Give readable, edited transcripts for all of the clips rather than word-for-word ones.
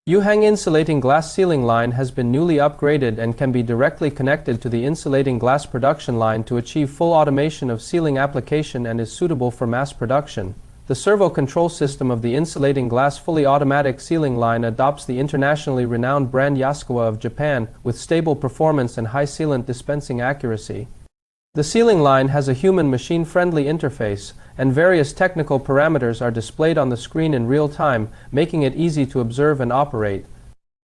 Yuehang insulating glass sealing line has been newly upgraded and can be directly connected to the insulating glass production line to achieve full automation of sealing application and is suitable for mass production. The servo control system of the insulating glass fully automatic sealing line adopts the internationally renowned brand Yaskawa of Japan with stable performance and high sealant dispensing accuracy. The sealing line has a human-machine friendly interface, and various technical parameters are displayed on the screen in real time, making it easy to observe and operate.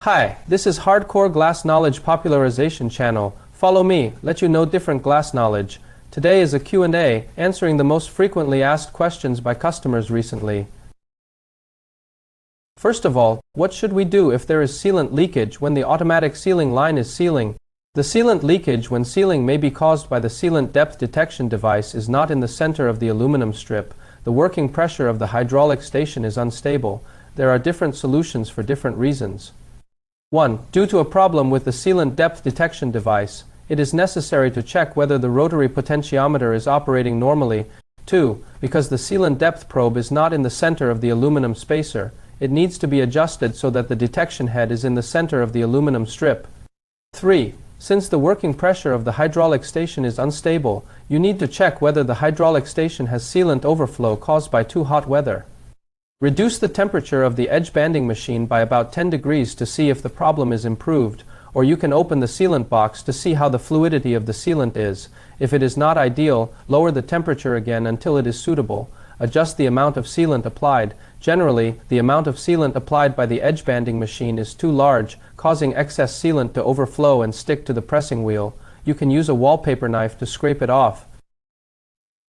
Hi, this is Hardcore Glass Knowledge Popularization Channel. Follow me, let you know different glass knowledge. Today is a Q&A, answering the most frequently asked questions by customers recently. First of all, what should we do if there is sealant leakage when the automatic sealing line is sealing? The sealant leakage when sealing may be caused by the sealant depth detection device is not in the center of the aluminum strip. The working pressure of the hydraulic station is unstable. There are different solutions for different reasons. 1. Due to a problem with the sealant depth detection device, it is necessary to check whether the rotary potentiometer is operating normally. 2. Because the sealant depth probe is not in the center of the aluminum spacer, it needs to be adjusted so that the detection head is in the center of the aluminum strip. 3. Since the working pressure of the hydraulic station is unstable, you need to check whether the hydraulic station has sealant overflow caused by too hot weather. Reduce the temperature of the edge banding machine by about 10 degrees to see if the problem is improved, or you can open the sealant box to see how the fluidity of the sealant is. If it is not ideal, lower the temperature again until it is suitable. Adjust the amount of sealant applied. Generally, the amount of sealant applied by the edge banding machine is too large, causing excess sealant to overflow and stick to the pressing wheel. You can use a wallpaper knife to scrape it off.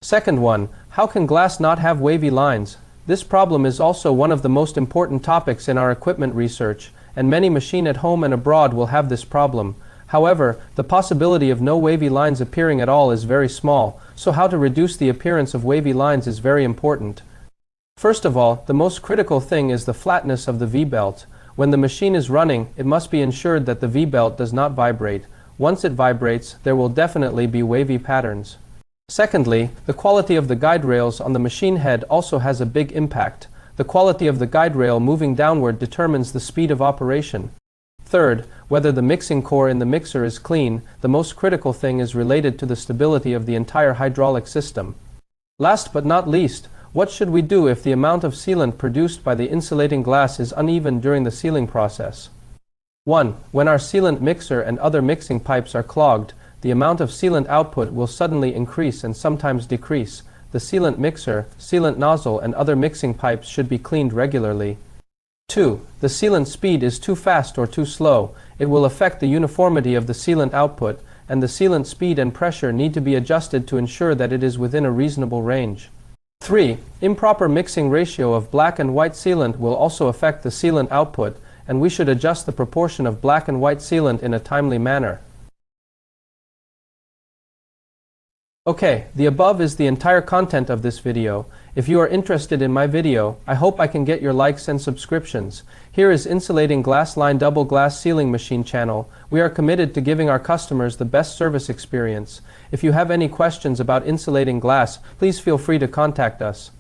Second one, how can glass not have wavy lines? This problem is also one of the most important topics in our equipment research, and many machines at home and abroad will have this problem. However, the possibility of no wavy lines appearing at all is very small, so how to reduce the appearance of wavy lines is very important. First of all, the most critical thing is the flatness of the V-belt. When the machine is running, it must be ensured that the V-belt does not vibrate. Once it vibrates, there will definitely be wavy patterns. Secondly, the quality of the guide rails on the machine head also has a big impact. The quality of the guide rail moving downward determines the speed of operation. Third, whether the mixing core in the mixer is clean. The most critical thing is related to the stability of the entire hydraulic system. Last but not least, what should we do if the amount of sealant produced by the insulating glass is uneven during the sealing process? 1. When our sealant mixer and other mixing pipes are clogged, the amount of sealant output will suddenly increase and sometimes decrease. The sealant mixer, sealant nozzle, and other mixing pipes should be cleaned regularly. 2. The sealant speed is too fast or too slow. It will affect the uniformity of the sealant output, and the sealant speed and pressure need to be adjusted to ensure that it is within a reasonable range. 3. Improper mixing ratio of black and white sealant will also affect the sealant output, and we should adjust the proportion of black and white sealant in a timely manner. Okay, the above is the entire content of this video. If you are interested in my video, I hope I can get your likes and subscriptions. Here is Insulating Glass Line Double Glass Sealing Machine channel. We are committed to giving our customers the best service experience. If you have any questions about insulating glass, please feel free to contact us.